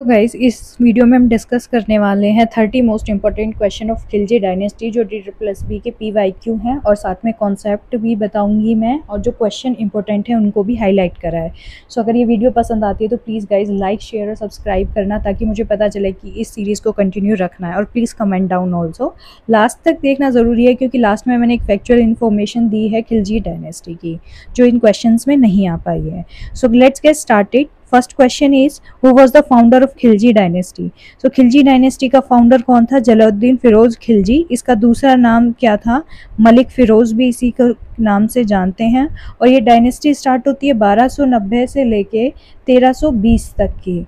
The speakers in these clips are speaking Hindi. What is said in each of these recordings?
तो गाइस इस वीडियो में हम डिस्कस करने वाले हैं 30 most important question of Khilji dynasty जो DSSB के PYQ हैं और साथ में कॉन्सेप्ट भी बताऊंगी मैं और जो क्वेश्चन इंपॉर्टेंट है उनको भी हाईलाइट करा है। सो अगर ये वीडियो पसंद आती है तो प्लीज़ गाइस लाइक शेयर और सब्सक्राइब करना ताकि मुझे पता चले कि इस सीरीज़ को कंटिन्यू रखना है और please comment down also. Last तक देखना ज़रूरी है क्योंकि लास्ट में मैंने एक फैक्चुअल इन्फॉर्मेशन दी है खिलजी डायनेस्टी की जो इन क्वेश्चन में नहीं आ पाई है। So let's get started. First question is who was the founder of Khilji dynasty. So Khilji dynasty का फाउंडर कौन था? जलालुद्दीन फिरोज खिलजी। इसका दूसरा नाम क्या था? मलिक फिरोज भी इसी के नाम से जानते हैं। और ये डायनेस्टी स्टार्ट होती है 1290 से लेके 1320 तक की।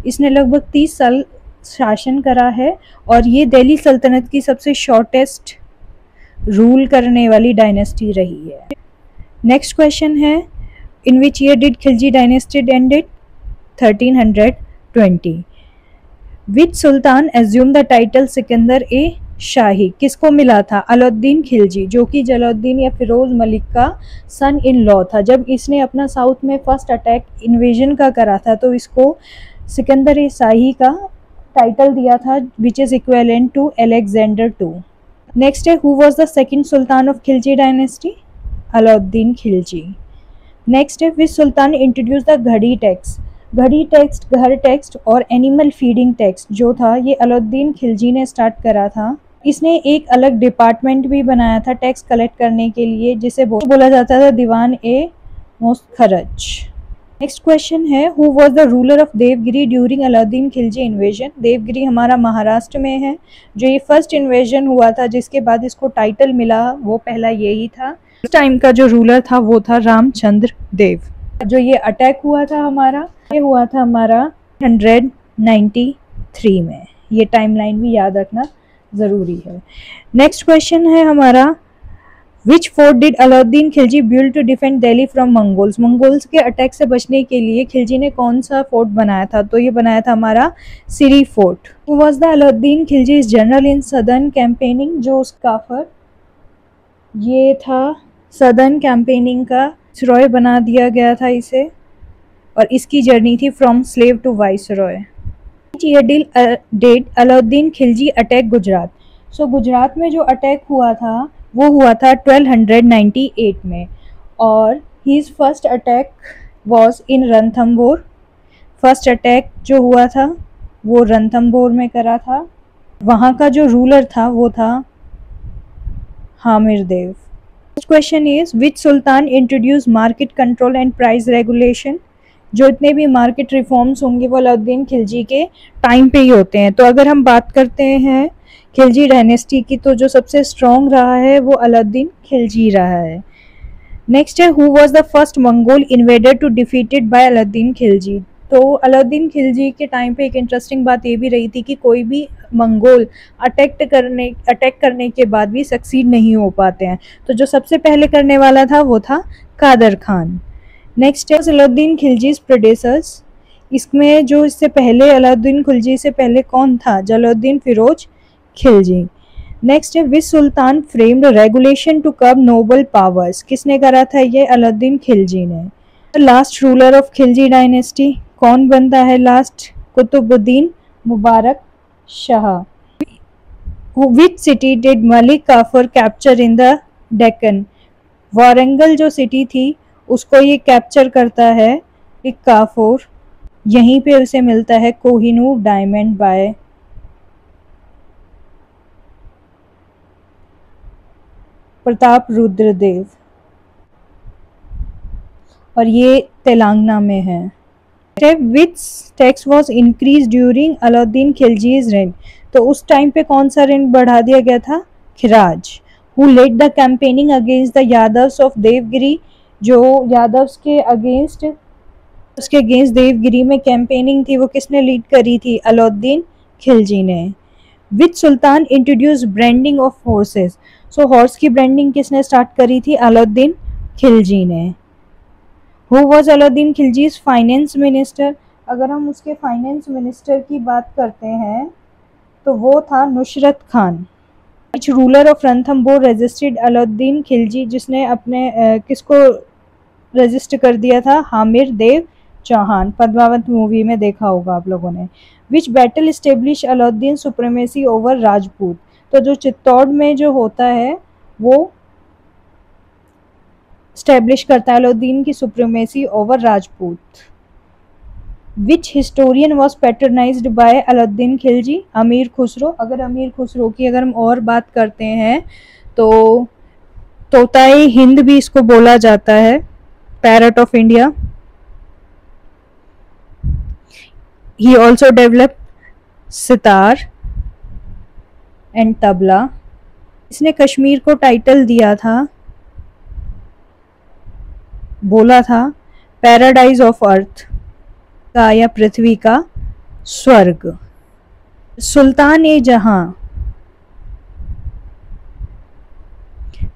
इसने लगभग 30 साल शासन करा है और ये दिल्ली सल्तनत की सबसे शॉर्टेस्ट रूल करने वाली डायनेस्टी रही है। नेक्स्ट क्वेश्चन है in which year did Khilji dynasty ended? 1320। Which sultan assume the title Sikandar e Shahi? किसको मिला था? अलाउद्दीन खिलजी जो कि जलालुद्दीन या फिरोज मलिक का सन इन लॉ था। जब इसने अपना साउथ में फर्स्ट अटैक इन्वेजन का करा था तो इसको सिकंदर ए शाही का टाइटल दिया था which is equivalent to Alexander II। Next है who was the second sultan of Khilji dynasty? Alauddin Khilji. Next है विच सुल्तान इंट्रोड्यूस द घड़ी टैक्स? घड़ी टैक्स, घर टैक्स और एनिमल फीडिंग टैक्स जो था ये अलाउद्दीन खिलजी ने स्टार्ट करा था। इसने एक अलग डिपार्टमेंट भी बनाया था टैक्स कलेक्ट करने के लिए जिसे बोला जाता था दीवान ए मुस्तखरज। नेक्स्ट क्वेश्चन है who was the ruler of Devagiri during Alauddin Khilji invasion? Devagiri हमारा महाराष्ट्र में है। जो ये फर्स्ट इन्वेजन हुआ था जिसके बाद इसको टाइटल मिला वो पहला यही था। उस टाइम का जो रूलर था वो था रामचंद्र देव। जो ये अटैक हुआ था हमारा ये हुआ था हमारा 193 में। ये टाइमलाइन भी याद रखना ज़रूरी है। नेक्स्ट क्वेश्चन है हमारा which fort did Alauddin Khilji build to defend Delhi from Mongols? Mongols के अटैक से बचने के लिए खिलजी ने कौन सा फोर्ट बनाया था? तो ये बनाया था हमारा Siri fort. Who was the Alauddin Khilji general in southern campaigning? जो काफर ये था सदर्न कैंपेनिंग का वाइसरॉय बना दिया गया था इसे और इसकी जर्नी थी from slave to viceroy. Did Alauddin Khilji attack Gujarat? So Gujarat में जो अटैक हुआ था वो हुआ था 1298 में और his first attack was in Ranthambore. First attack जो हुआ था वो रणथंभोर में करा था। वहाँ का जो रूलर था वो था Hamir Dev. Question is which sultan introduce market control and price regulation? जो इतने भी मार्केट रिफॉर्म्स होंगे वो अलाउद्दीन खिलजी के टाइम पे ही होते हैं। तो अगर हम बात करते हैं खिलजी डायनेस्टी की तो जो सबसे स्ट्रॉन्ग रहा है वो अलाउद्दीन खिलजी रहा है। नेक्स्ट है who was the first Mongol invader to defeated by Alauddin Khilji? तो अलाउद्दीन खिलजी के टाइम पे एक इंटरेस्टिंग बात ये भी रही थी कि कोई भी मंगोल अटैक करने के बाद भी सक्सीड नहीं हो पाते हैं। तो जो सबसे पहले करने वाला था वो था कादर खान। नेक्स्ट है अलाउद्दीन खिलजीज प्रोड्यूसर्स। इसमें जो इससे पहले अलाउद्दीन खिलजी से पहले कौन था? जलालुद्दीन फिरोज खिलजी। नेक्स्ट है which sultan framed regulation to curb noble powers? किसने करा था ये? अलाउद्दीन खिलजी ने। Last ruler of Khilji dynasty कौन बनता है last? Qutbuddin Mubarak Shah. Which city did Malik Kafur capture in the Deccan? Warangal जो सिटी थी उसको ये कैप्चर करता है एक काफूर। यहीं पे उसे मिलता है कोहिनूर डायमंड बाय प्रताप रुद्रदेव और ये तेलंगाना में है। Which tax was increase during Alauddin Khilji's reign? तो उस टाइम पे कौन सा रेन बढ़ा दिया गया था? खिराज। Who led the campaigning against the Yadavs of Devagiri? जो यादव्स के अगेंस्ट देवगिरी में कैंपेनिंग थी वो किसने लीड करी थी? अलाउद्दीन खिलजी ने। Which sultan introduce branding of horses? So horse की ब्रांडिंग किसने स्टार्ट करी थी? अलाउद्दीन खिलजी ने। Who was Alauddin Khilji's finance minister? अगर हम उसके फाइनेंस मिनिस्टर की बात करते हैं तो वो था Nusrat Khan. Which ruler of Ranthambore resisted Alauddin Khilji? जिसने अपने किसको रजिस्ट कर दिया था? हामिर देव चौहान, पद्मावत मूवी में देखा होगा आप लोगों ने। विच battle establish Alauddin supremacy over Rajput, तो जो चित्तौड़ में जो होता है वो स्टैब्लिश करता है अलाउद्दीन की supremacy over Rajput. Which historian was patronised by Alauddin Khilji, Amir Khusrau. अगर अमीर खुसरो की अगर हम और बात करते हैं तो तोताए हिंद भी इसको बोला जाता है, parrot of India. He also develop sitar and tabla. इसने कश्मीर को टाइटल दिया था, बोला था पैराडाइज ऑफ अर्थ का या पृथ्वी का स्वर्ग। सुल्तान ए जहां,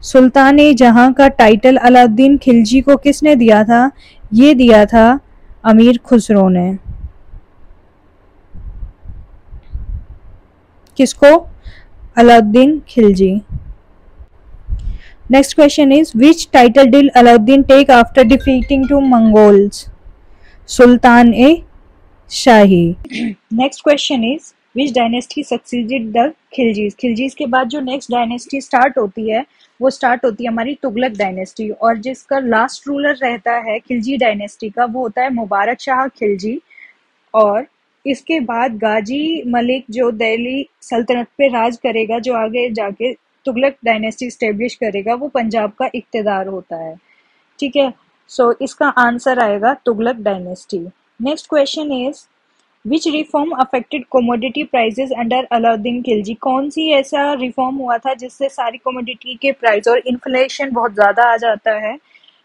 सुल्तान ए जहां का टाइटल अलाउद्दीन खिलजी को किसने दिया था? ये दिया था अमीर खुसरो ने। किसको? Alauddin Khilji. Next question is which title did Alauddin take after defeating two Mongols? Sultan e Shahi. Next question is which dynasty succeeded the Khiljis? Khiljis के बाद जो नेक्स्ट डायनेस्टी स्टार्ट होती है वो स्टार्ट होती है हमारी तुगलक डायनेस्टी, और जिसका लास्ट रूलर रहता है खिलजी डायनेस्टी का वो होता है मुबारक शाह खिलजी। और इसके बाद गाजी मलिक जो दिल्ली सल्तनत पे राज करेगा, जो आगे जाके तुगलक डायनेस्टी स्टेब्लिश करेगा, वो पंजाब का इक्तेदार होता है। ठीक है, सो इसका आंसर आएगा Tughlaq dynasty. Next question is which reform affected commodity prices under Alauddin Khilji? कौन सी ऐसा रिफॉर्म हुआ था जिससे सारी कमोडिटी के प्राइस और इन्फ्लेशन बहुत ज्यादा आ जाता है?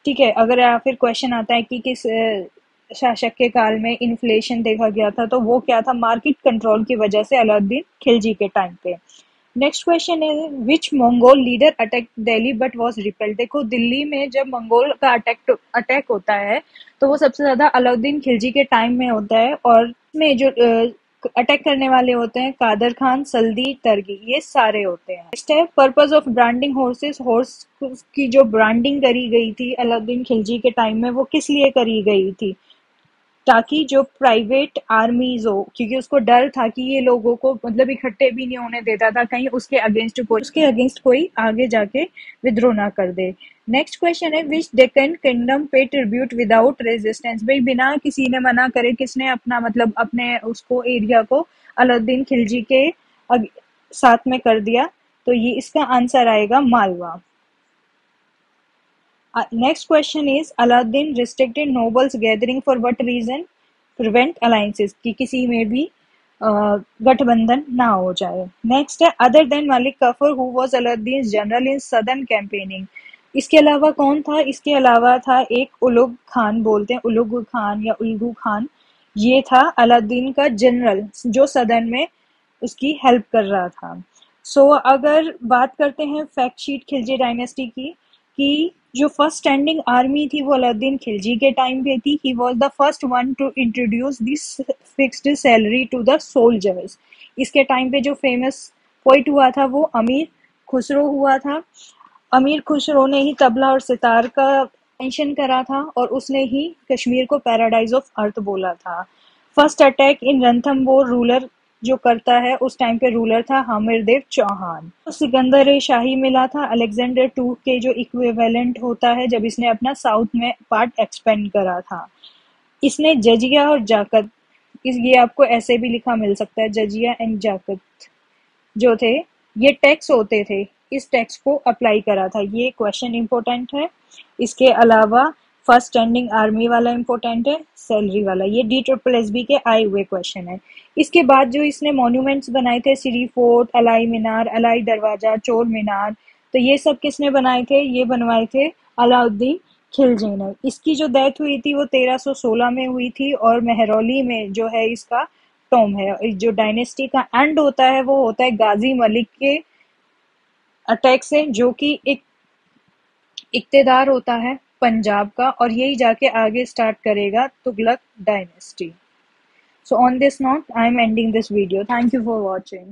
ठीक है, अगर या फिर क्वेश्चन आता है कि किस शासक के काल में इन्फ्लेशन देखा गया था, तो वो क्या था? मार्केट कंट्रोल की वजह से अलाउद्दीन खिलजी के टाइम पे। नेक्स्ट क्वेश्चन है which Mongol leader attack Delhi but was repelled? देखो, दिल्ली में जब मंगोल का अटैक होता है तो वो सबसे ज्यादा अलाउद्दीन खिलजी के टाइम में होता है, और में जो अटैक करने वाले होते हैं कादर खान, सल्दी, तरगी, ये सारे होते हैं। नेक्स्ट है purpose of branding horses. Horse की जो ब्रांडिंग करी गई थी अलाउद्दीन खिलजी के टाइम में वो किस लिए करी गई थी? ताकि जो प्राइवेट आर्मीज हो, क्योंकि उसको डर था कि ये लोगों को मतलब इकट्ठे भी नहीं होने देता था, कहीं उसके अगेंस्ट कोई आगे जाके विद्रोह ना कर दे। नेक्स्ट क्वेश्चन है विच डेक्कन किंगडम पे ट्रिब्यूट विदाउट रेजिस्टेंस? भाई बिना किसी ने मना करे किसने अपना मतलब अपने उसको एरिया को अलाउद्दीन खिलजी के साथ में कर दिया? तो ये इसका आंसर आएगा Malwa. Next question is Aladdin restricted nobles gathering for what reason? Prevent alliances, कि किसी में भी गठबंधन ना हो जाए। नेक्स्ट है other than Malik Kafur who was Alauddin general in southern campaigning? इसके अलावा कौन था? इसके अलावा था एक उलुग खान, बोलते हैं उलुग खान या उल्गू खान। ये था अलाउद्दीन का जनरल जो सदर्न में उसकी हेल्प कर रहा था। सो अगर बात करते हैं फैक्ट शीट खिलजी डायनेस्टी की, कि जो फर्स्ट स्टैंडिंग आर्मी थी वो अलाउद्दीन खिलजी के टाइम पे थी। He was the first one to introduce this fixed salary to the soldiers. इसके टाइम पे जो फेमस पोइट हुआ था वो अमीर खुसरो हुआ था। अमीर खुसरो ने ही तबला और सितार का मेंशन करा था, और उसने ही कश्मीर को पैराडाइज ऑफ अर्थ बोला था। First attack in Ranthambore ruler जो करता है उस टाइम पे रूलर था हामिरदेव चौहान। तो सिकंदर ए शाही मिला था अलेक्जेंडर टू के जो इक्विवेलेंट होता है जब इसने अपना साउथ में पार्ट एक्सपेंड करा था। इसने जजिया और जाकत, ये आपको ऐसे भी लिखा मिल सकता है, जजिया एंड जाकत जो थे ये टैक्स होते थे, इस टैक्स को अप्लाई करा था। ये क्वेश्चन इंपॉर्टेंट है। इसके अलावा फर्स्ट स्टैंडिंग आर्मी वाला इंपॉर्टेंट है, सैलरी वाला, ये DSSB के आए हुए क्वेश्चन है। इसके बाद जो इसने मॉन्यूमेंट्स बनाए थे, सिरी फोर्ट, अलाई मीनार, अलाई दरवाजा, चोर मीनार, तो ये सब किसने बनाए थे? ये बनवाए थे अलाउद्दीन खिलजी ने। इसकी जो डेथ हुई थी वो 1316 में हुई थी, और मेहरौली में जो है इसका टॉम है। जो डायनेस्टी का एंड होता है वो होता है गाजी मलिक के अटैक से, जो कि एक इक्तेदार होता है पंजाब का, और यही जाके आगे स्टार्ट करेगा Tughlaq dynasty. So on this note, I am ending this video. Thank you for watching.